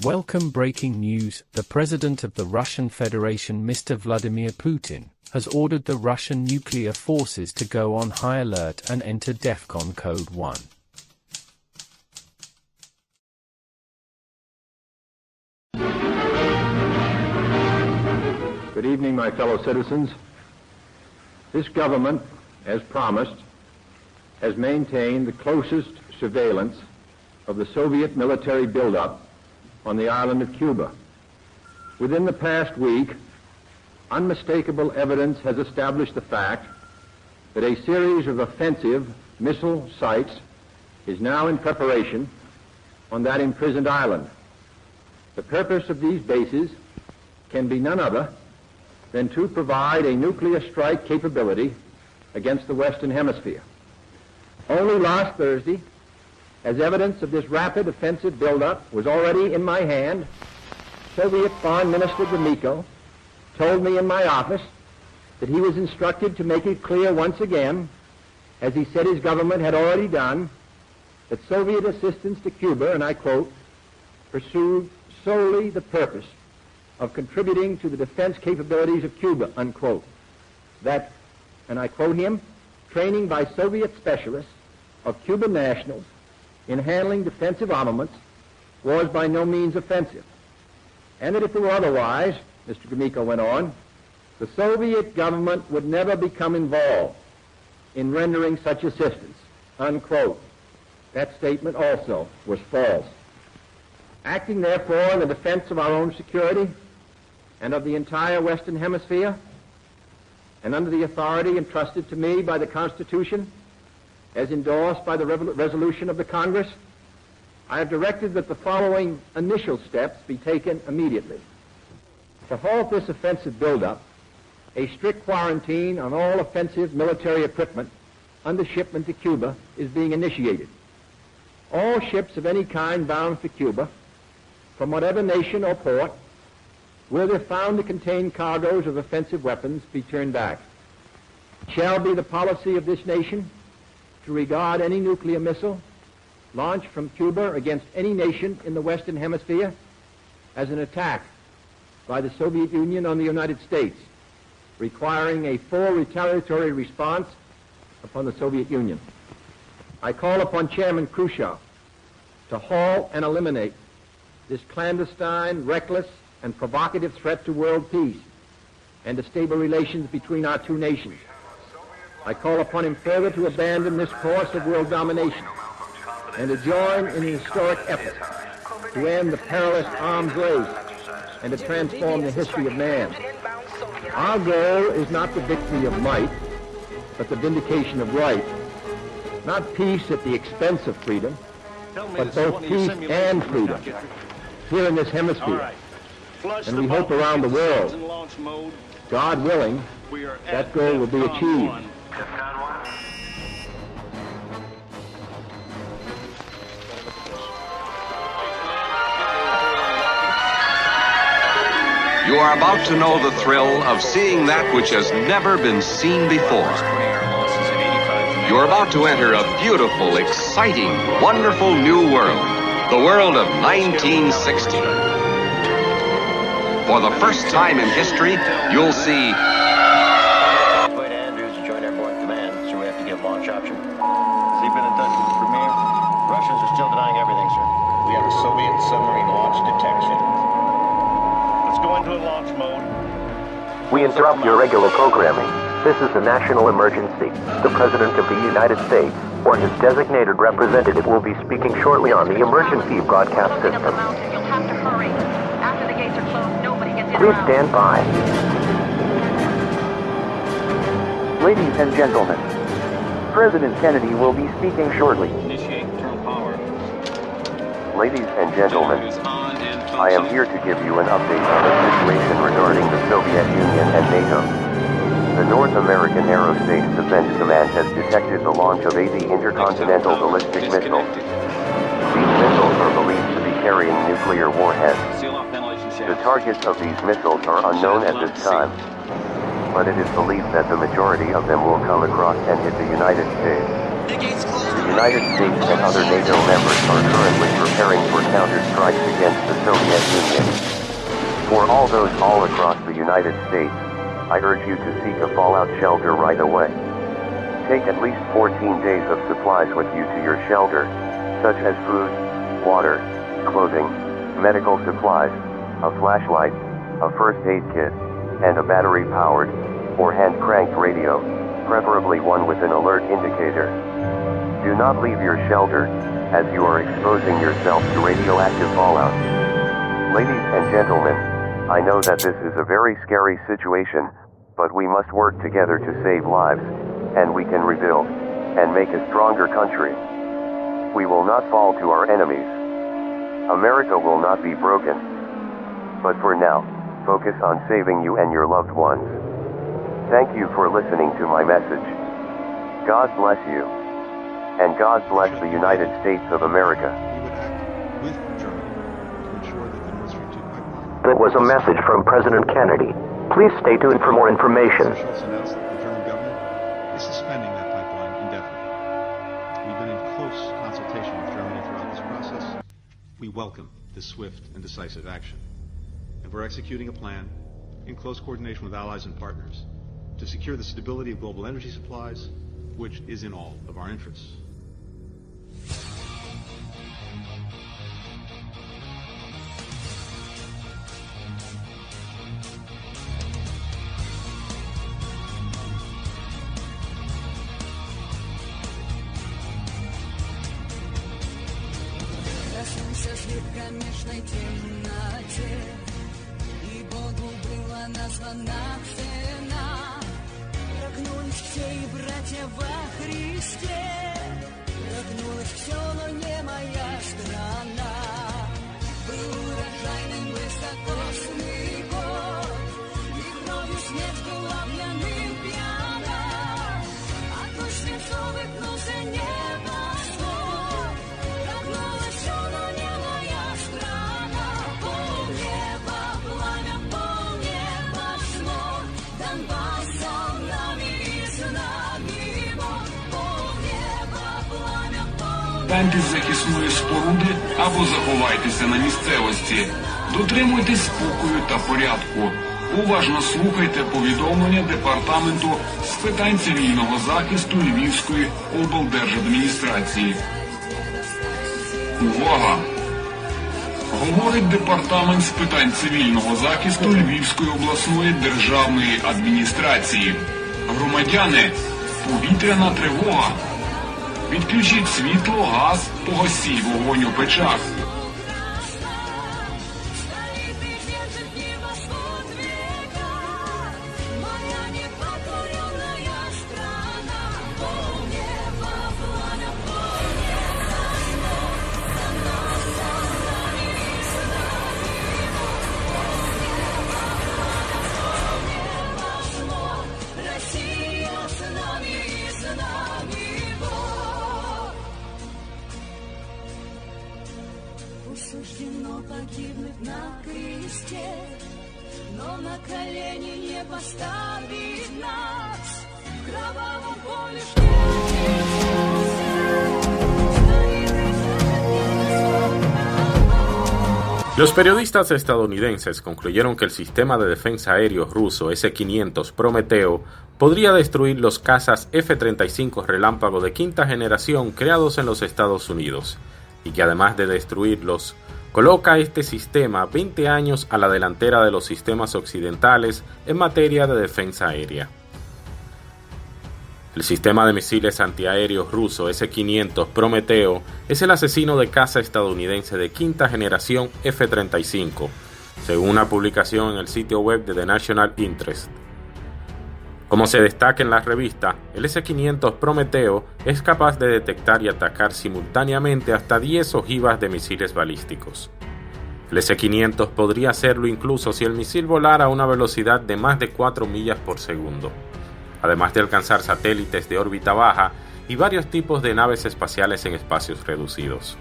Welcome breaking news. The President of the Russian Federation, Mr. Vladimir Putin, has ordered the Russian nuclear forces to go on high alert and enter DEFCON Code 1. Good evening, my fellow citizens. This government, as promised, has maintained the closest surveillance of the Soviet military buildup on the island of Cuba. Within the past week, unmistakable evidence has established the fact that a series of offensive missile sites is now in preparation on that imprisoned island. The purpose of these bases can be none other than to provide a nuclear strike capability against the Western Hemisphere. Only last Thursday, as evidence of this rapid offensive buildup was already in my hand, Soviet Foreign Minister Gromyko told me in my office that he was instructed to make it clear once again, as he said his government had already done, that Soviet assistance to Cuba, and I quote, pursued solely the purpose of contributing to the defense capabilities of Cuba, unquote. That, and I quote him, training by Soviet specialists of Cuban nationals in handling defensive armaments was by no means offensive. And that if it were otherwise, Mr. Gromyko went on, the Soviet government would never become involved in rendering such assistance, unquote. That statement also was false. Acting therefore in the defense of our own security and of the entire Western Hemisphere, and under the authority entrusted to me by the Constitution, as endorsed by the resolution of the Congress, I have directed that the following initial steps be taken immediately. To halt this offensive buildup, a strict quarantine on all offensive military equipment under shipment to Cuba is being initiated. All ships of any kind bound for Cuba, from whatever nation or port, where they're found to contain cargoes of offensive weapons, be turned back. It shall be the policy of this nation to regard any nuclear missile launched from Cuba against any nation in the Western Hemisphere as an attack by the Soviet Union on the United States, requiring a full retaliatory response upon the Soviet Union. I call upon Chairman Khrushchev to halt and eliminate this clandestine, reckless, and provocative threat to world peace and to stable relations between our two nations. I call upon him further to abandon this course of world domination and to join in the historic effort to end the perilous arms race and to transform the history of man. Our goal is not the victory of might, but the vindication of right. Not peace at the expense of freedom, but both peace and freedom here in this hemisphere. And we hope around the world, God willing, that goal will be achieved. You are about to know the thrill of seeing that which has never been seen before. You are about to enter a beautiful, exciting, wonderful new world, the world of 1960. For the first time in history, you'll see Wait, Andrews to join airborne command, so we have to get launch option. Has he been in touch with the Premier? Russians are still denying everything, sir. We have a Soviet submarine launch detection. Let's go into a launch mode. We interrupt your regular programming. This is a national emergency. The President of the United States or his designated representative will be speaking shortly on the emergency broadcast system. You'll have to hurry. After the gates are closed, nobody gets in. Please stand by. Ladies and gentlemen, President Kennedy will be speaking shortly. Initiate internal power. Ladies and gentlemen, I am here to give you an update on the situation regarding the Soviet Union and NATO. The North American Aerospace Defense Command has detected the launch of 80 intercontinental ballistic missiles. These missiles are believed to be carrying nuclear warheads. The targets of these missiles are unknown at this time, but it is believed that the majority of them will come across and hit the United States. United States and other NATO members are currently preparing for counter-strikes against the Soviet Union. For all those all across the United States, I urge you to seek a fallout shelter right away. Take at least 14 days of supplies with you to your shelter, such as food, water, clothing, medical supplies, a flashlight, a first aid kit, and a battery-powered, or hand-cranked radio, preferably one with an alert indicator. Do not leave your shelter, as you are exposing yourself to radioactive fallout. Ladies and gentlemen, I know that this is a very scary situation, but we must work together to save lives, and we can rebuild, and make a stronger country. We will not fall to our enemies. America will not be broken. But for now, focus on saving you and your loved ones. Thank you for listening to my message. God bless you. And God bless the United States of America. We would act with Germany to ensure that the Nord Stream 2 pipeline... That was a message from President Kennedy. Please stay tuned for more information. Schultz announced that the German government is suspending that pipeline indefinitely. We've been in close consultation with Germany throughout this process. We welcome this swift and decisive action. And we're executing a plan in close coordination with allies and partners to secure the stability of global energy supplies, which is in all of our interests. Станьте з захисної споруди або заховайтеся на місцевості. Дотримуйтесь спокою та порядку. Уважно слухайте повідомлення Департаменту з питань цивільного захисту Львівської облдержадміністрації. Увага! Говорить Департамент з питань цивільного захисту Львівської обласної державної адміністрації. Громадяни, повітряна тривога. Відключіть світло, газ, погасіть вогонь у печах. Суждено погибнуть на кресте, но на колени не поставит нас в кровавом поле. Los periodistas estadounidenses concluyeron que el sistema de defensa aéreo ruso S-500 Prometeo podría destruir los cazas F-35 Relámpago de quinta generación creados en los Estados Unidos, y que además de destruirlos, coloca este sistema 20 años a la delantera de los sistemas occidentales en materia de defensa aérea. El sistema de misiles antiaéreos ruso S-500 Prometeo es el asesino de caza estadounidense de quinta generación F-35, según una publicación en el sitio web de The National Interest. Como se destaca en la revista, el S-500 Prometeo es capaz de detectar y atacar simultáneamente hasta 10 ojivas de misiles balísticos. El S-500 podría hacerlo incluso si el misil volara a una velocidad de más de 4 millas por segundo, además de alcanzar satélites de órbita baja y varios tipos de naves espaciales en espacios reducidos.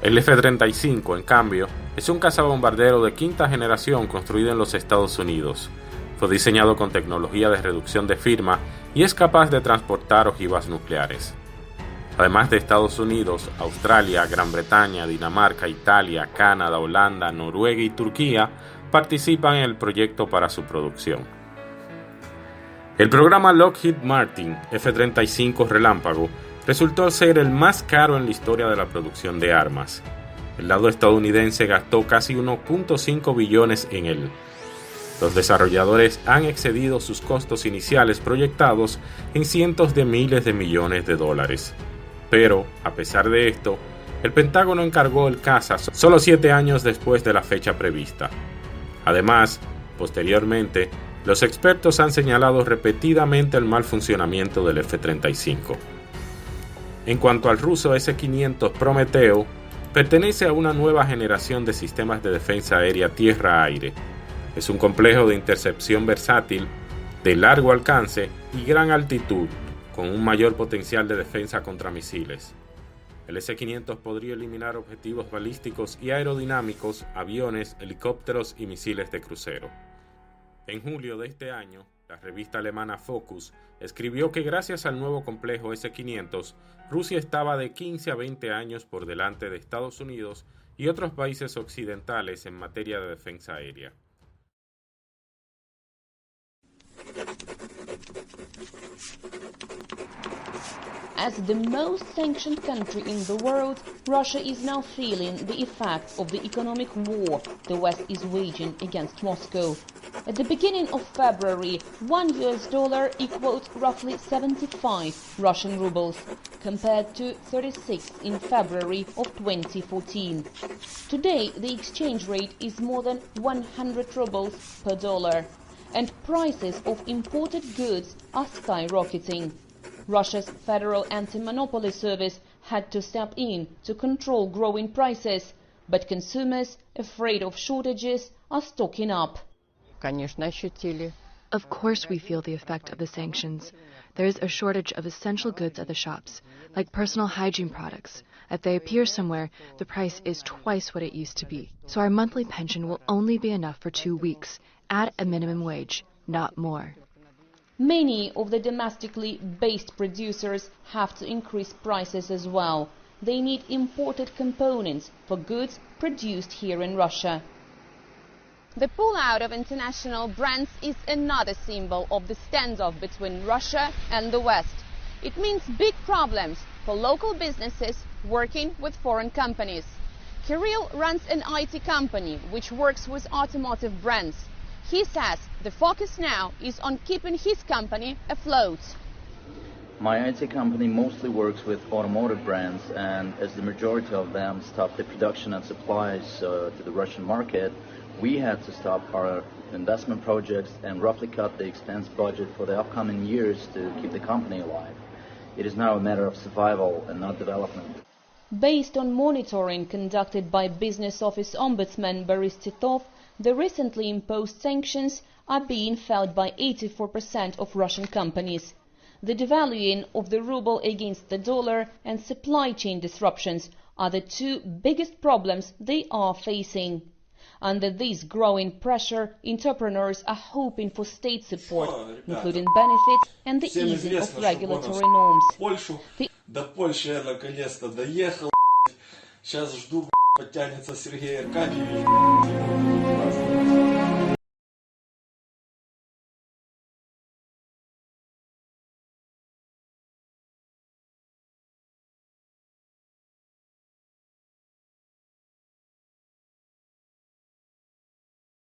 El F-35, en cambio, es un cazabombardero de quinta generación construido en los Estados Unidos. Fue diseñado con tecnología de reducción de firma y es capaz de transportar ojivas nucleares. Además de Estados Unidos, Australia, Gran Bretaña, Dinamarca, Italia, Canadá, Holanda, Noruega y Turquía participan en el proyecto para su producción. El programa Lockheed Martin F-35 Relámpago resultó ser el más caro en la historia de la producción de armas. El lado estadounidense gastó casi 1.5 billones en él. Los desarrolladores han excedido sus costos iniciales proyectados en cientos de miles de millones de dólares. Pero, a pesar de esto, el Pentágono encargó el caza solo 7 años después de la fecha prevista. Además, posteriormente, los expertos han señalado repetidamente el mal funcionamiento del F-35. En cuanto al ruso S-500 Prometeo, pertenece a una nueva generación de sistemas de defensa aérea tierra-aire. Es un complejo de intercepción versátil, de largo alcance y gran altitud, con un mayor potencial de defensa contra misiles. El S-500 podría eliminar objetivos balísticos y aerodinámicos, aviones, helicópteros y misiles de crucero. En julio de este año, la revista alemana Focus escribió que gracias al nuevo complejo S-500, Rusia estaba de 15 a 20 años por delante de Estados Unidos y otros países occidentales en materia de defensa aérea. As the most sanctioned country in the world, Russia is now feeling the effects of the economic war the West is waging against Moscow. At the beginning of February, $1 equaled roughly 75 Russian rubles, compared to 36 in February of 2014. Today, the exchange rate is more than 100 rubles per dollar, and prices of imported goods are skyrocketing. Russia's Federal Anti-Monopoly Service had to step in to control growing prices, but consumers, afraid of shortages, are stocking up. Of course we feel the effect of the sanctions. There is a shortage of essential goods at the shops, like personal hygiene products. If they appear somewhere, the price is twice what it used to be. So our monthly pension will only be enough for 2 weeks, at a minimum wage, not more. Many of the domestically based producers have to increase prices as well. They need imported components for goods produced here in Russia. The pull-out of international brands is another symbol of the standoff between Russia and the West. It means big problems for local businesses working with foreign companies. Kirill runs an IT company which works with automotive brands. He says the focus now is on keeping his company afloat. My IT company mostly works with automotive brands, and as the majority of them stopped the production and supplies to the Russian market, we had to stop our investment projects and roughly cut the expense budget for the upcoming years to keep the company alive. It is now a matter of survival and not development. Based on monitoring conducted by Business Office Ombudsman Boris Titov, the recently imposed sanctions are being felt by 84% of Russian companies. The devaluing of the ruble against the dollar and supply chain disruptions are the two biggest problems they are facing. Under this growing pressure, entrepreneurs are hoping for state support, including benefits and the easing of regulatory norms. До Польши я наконец-то доехал. Сейчас жду, подтянется Сергей Аркадьевич.